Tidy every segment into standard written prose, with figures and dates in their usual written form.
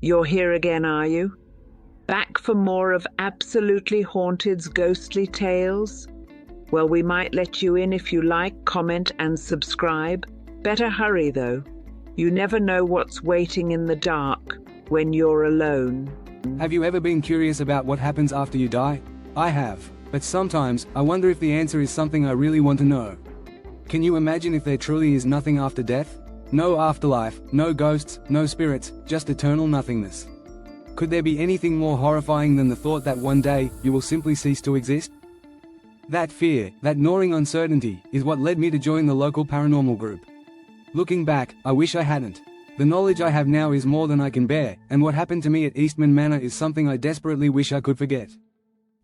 You're here again, are you? Back for more of Absolutely Haunted's ghostly tales? Well, we might let you in if you like, comment and subscribe. Better hurry though. You never know what's waiting in the dark when you're alone. Have you ever been curious about what happens after you die? I have, but sometimes I wonder if the answer is something I really want to know. Can you imagine if there truly is nothing after death? No afterlife, no ghosts, no spirits, just eternal nothingness. Could there be anything more horrifying than the thought that one day, you will simply cease to exist? That fear, that gnawing uncertainty, is what led me to join the local paranormal group. Looking back, I wish I hadn't. The knowledge I have now is more than I can bear, and what happened to me at Eastman Manor is something I desperately wish I could forget.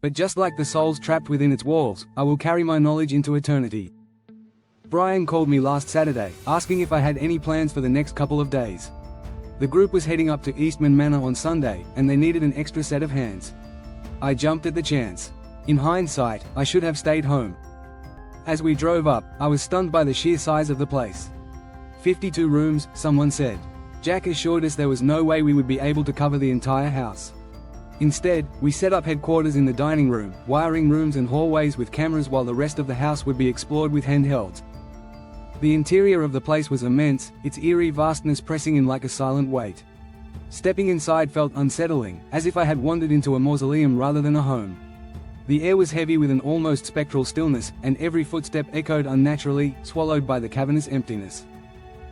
But just like the souls trapped within its walls, I will carry my knowledge into eternity. Brian called me last Saturday, asking if I had any plans for the next couple of days. The group was heading up to Eastman Manor on Sunday, and they needed an extra set of hands. I jumped at the chance. In hindsight, I should have stayed home. As we drove up, I was stunned by the sheer size of the place. 52 rooms, someone said. Jack assured us there was no way we would be able to cover the entire house. Instead, we set up headquarters in the dining room, wiring rooms and hallways with cameras while the rest of the house would be explored with handhelds. The interior of the place was immense, its eerie vastness pressing in like a silent weight. Stepping inside felt unsettling, as if I had wandered into a mausoleum rather than a home. The air was heavy with an almost spectral stillness, and every footstep echoed unnaturally, swallowed by the cavernous emptiness.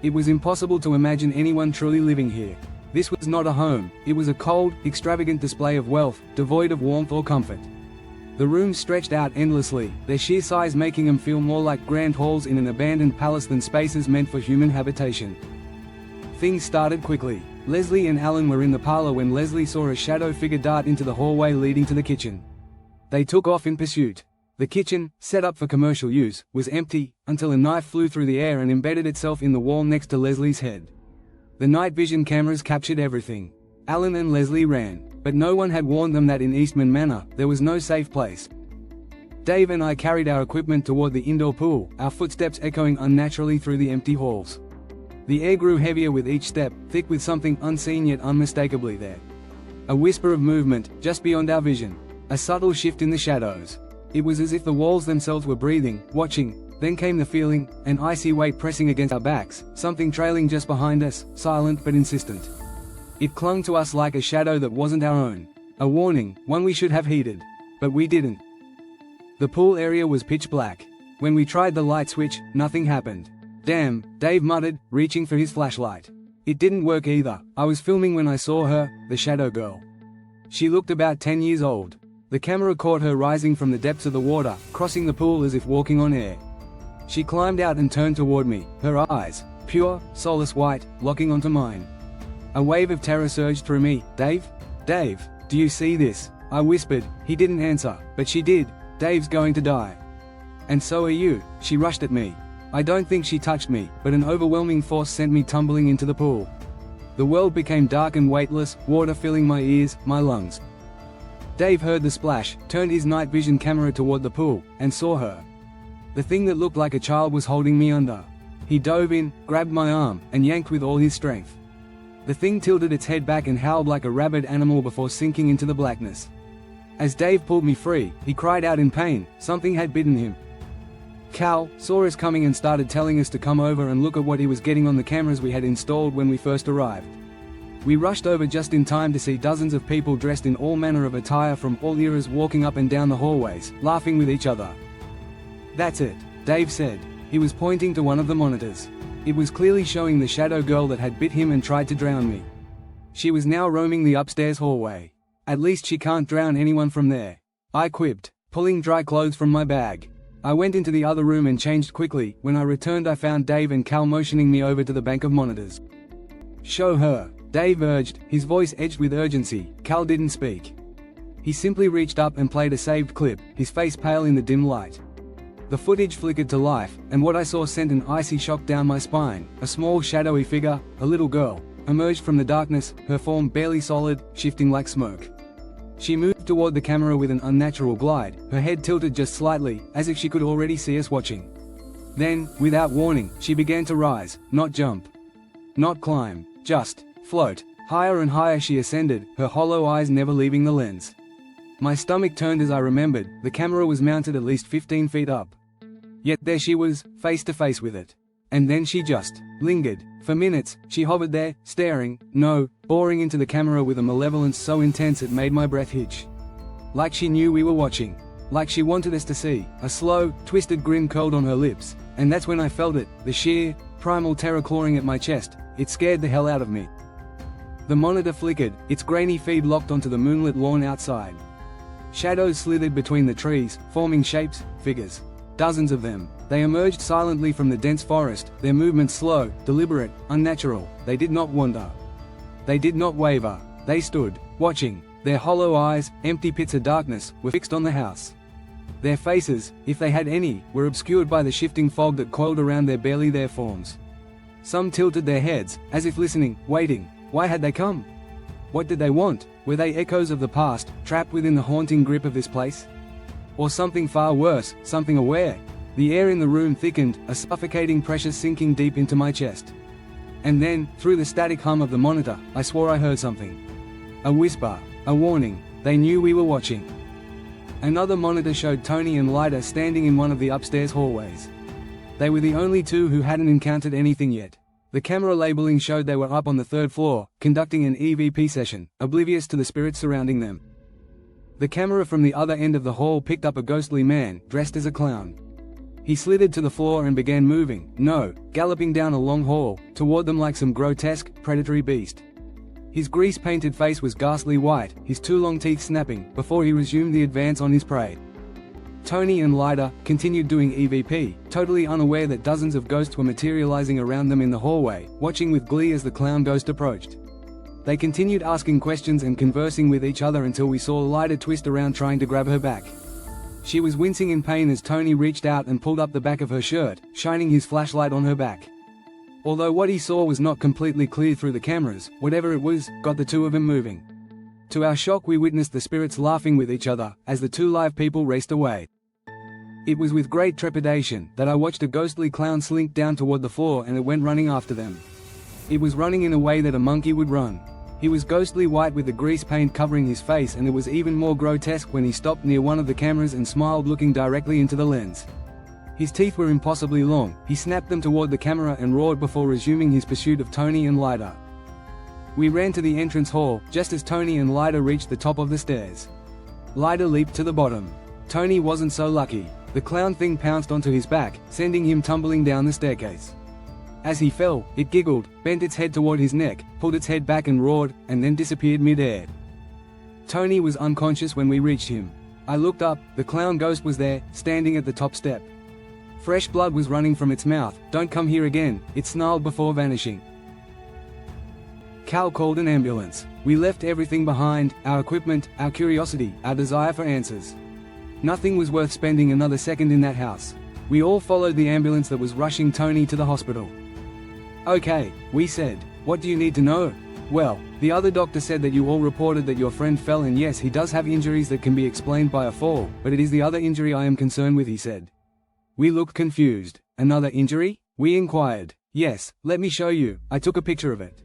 It was impossible to imagine anyone truly living here. This was not a home, it was a cold, extravagant display of wealth, devoid of warmth or comfort. The rooms stretched out endlessly, their sheer size making them feel more like grand halls in an abandoned palace than spaces meant for human habitation. Things started quickly. Leslie and Alan were in the parlor when Leslie saw a shadow figure dart into the hallway leading to the kitchen. They took off in pursuit. The kitchen, set up for commercial use, was empty, until a knife flew through the air and embedded itself in the wall next to Leslie's head. The night vision cameras captured everything. Alan and Leslie ran, but no one had warned them that in Eastman Manor, there was no safe place. Dave and I carried our equipment toward the indoor pool, our footsteps echoing unnaturally through the empty halls. The air grew heavier with each step, thick with something unseen yet unmistakably there. A whisper of movement, just beyond our vision. A subtle shift in the shadows. It was as if the walls themselves were breathing, watching. Then came the feeling, an icy weight pressing against our backs, something trailing just behind us, silent but insistent. It clung to us like a shadow that wasn't our own. A warning, one we should have heeded. But we didn't. The pool area was pitch black. When we tried the light switch, nothing happened. Damn, Dave muttered, reaching for his flashlight. It didn't work either. I was filming when I saw her, the shadow girl. She looked about 10 years old. The camera caught her rising from the depths of the water, crossing the pool as if walking on air. She climbed out and turned toward me, her eyes, pure, soulless white, locking onto mine. A wave of terror surged through me. Dave? Dave, do you see this? I whispered. He didn't answer, but she did. Dave's going to die. And so are you. She rushed at me. I don't think she touched me, but an overwhelming force sent me tumbling into the pool. The world became dark and weightless, water filling my ears, my lungs. Dave heard the splash, turned his night vision camera toward the pool, and saw her. The thing that looked like a child was holding me under. He dove in, grabbed my arm, and yanked with all his strength. The thing tilted its head back and howled like a rabid animal before sinking into the blackness. As Dave pulled me free, he cried out in pain. Something had bitten him. Cal saw us coming and started telling us to come over and look at what he was getting on the cameras we had installed when we first arrived. We rushed over just in time to see dozens of people dressed in all manner of attire from all eras walking up and down the hallways, laughing with each other. That's it, Dave said. He was pointing to one of the monitors. It was clearly showing the shadow girl that had bit him and tried to drown me. She was now roaming the upstairs hallway. At least she can't drown anyone from there, I quipped, pulling dry clothes from my bag. I went into the other room and changed quickly. When I returned I found Dave and Cal motioning me over to the bank of monitors. Show her, Dave urged, his voice edged with urgency. Cal didn't speak. He simply reached up and played a saved clip, his face pale in the dim light. The footage flickered to life, and what I saw sent an icy shock down my spine. A small shadowy figure, a little girl, emerged from the darkness, her form barely solid, shifting like smoke. She moved toward the camera with an unnatural glide, her head tilted just slightly, as if she could already see us watching. Then, without warning, she began to rise, not jump. Not climb, just float. Higher and higher she ascended, her hollow eyes never leaving the lens. My stomach turned as I remembered, the camera was mounted at least 15 feet up. Yet there she was, face to face with it. And then she just lingered. For minutes, she hovered there, staring, no, boring into the camera with a malevolence so intense it made my breath hitch. Like she knew we were watching. Like she wanted us to see. A slow, twisted grin curled on her lips. And that's when I felt it, the sheer, primal terror clawing at my chest. It scared the hell out of me. The monitor flickered, its grainy feed locked onto the moonlit lawn outside. Shadows slithered between the trees, forming shapes, figures. Dozens of them. They emerged silently from the dense forest, their movements slow, deliberate, unnatural. They did not wander. They did not waver. They stood, watching. Their hollow eyes, empty pits of darkness, were fixed on the house. Their faces, if they had any, were obscured by the shifting fog that coiled around their barely there forms. Some tilted their heads, as if listening, waiting. Why had they come? What did they want? Were they echoes of the past, trapped within the haunting grip of this place? Or something far worse, something aware? The air in the room thickened, a suffocating pressure sinking deep into my chest. And then, through the static hum of the monitor, I swore I heard something. A whisper, a warning. They knew we were watching. Another monitor showed Tony and Lyda standing in one of the upstairs hallways. They were the only two who hadn't encountered anything yet. The camera labeling showed they were up on the 3rd floor, conducting an EVP session, oblivious to the spirits surrounding them. The camera from the other end of the hall picked up a ghostly man, dressed as a clown. He slithered to the floor and began moving, galloping down a long hall, toward them like some grotesque, predatory beast. His grease-painted face was ghastly white, his 2 long teeth snapping, before he resumed the advance on his prey. Tony and Lyda continued doing EVP, totally unaware that dozens of ghosts were materializing around them in the hallway, watching with glee as the clown ghost approached. They continued asking questions and conversing with each other until we saw Lyda twist around trying to grab her back. She was wincing in pain as Tony reached out and pulled up the back of her shirt, shining his flashlight on her back. Although what he saw was not completely clear through the cameras, whatever it was, got the two of them moving. To our shock we witnessed the spirits laughing with each other, as the 2 live people raced away. It was with great trepidation that I watched a ghostly clown slink down toward the floor and it went running after them. It was running in a way that a monkey would run. He was ghostly white with the grease paint covering his face, and it was even more grotesque when he stopped near one of the cameras and smiled, looking directly into the lens. His teeth were impossibly long. He snapped them toward the camera and roared before resuming his pursuit of Tony and Lyda. We ran to the entrance hall, just as Tony and Lyda reached the top of the stairs. Lyda leaped to the bottom. Tony wasn't so lucky. The clown thing pounced onto his back, sending him tumbling down the staircase. As he fell, it giggled, bent its head toward his neck, pulled its head back and roared, and then disappeared mid-air. Tony was unconscious when we reached him. I looked up, the clown ghost was there, standing at the top step. Fresh blood was running from its mouth. "Don't come here again," it snarled before vanishing. Cal called an ambulance. We left everything behind, our equipment, our curiosity, our desire for answers. Nothing was worth spending another second in that house. We all followed the ambulance that was rushing Tony to the hospital. "Okay," we said. "What do you need to know?" "Well, the other doctor said that you all reported that your friend fell, and yes, he does have injuries that can be explained by a fall, but it is the other injury I am concerned with," he said. We looked confused. "Another injury?" we inquired. "Yes, let me show you." I took a picture of it.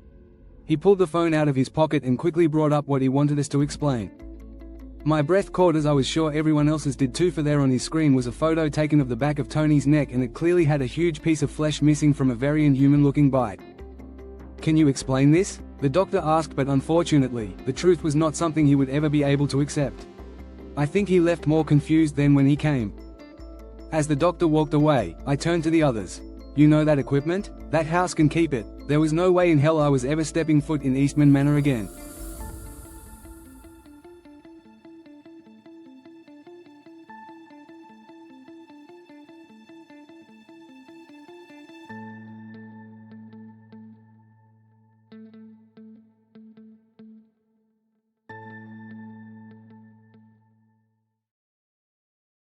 He pulled the phone out of his pocket and quickly brought up what he wanted us to explain. My breath caught, as I was sure everyone else's did too, for there on his screen was a photo taken of the back of Tony's neck, and it clearly had a huge piece of flesh missing from a very inhuman-looking bite. "Can you explain this?" the doctor asked, but unfortunately, the truth was not something he would ever be able to accept. I think he left more confused than when he came. As the doctor walked away, I turned to the others. "You know that equipment? That house can keep it. There was no way in hell I was ever stepping foot in Eastman Manor again."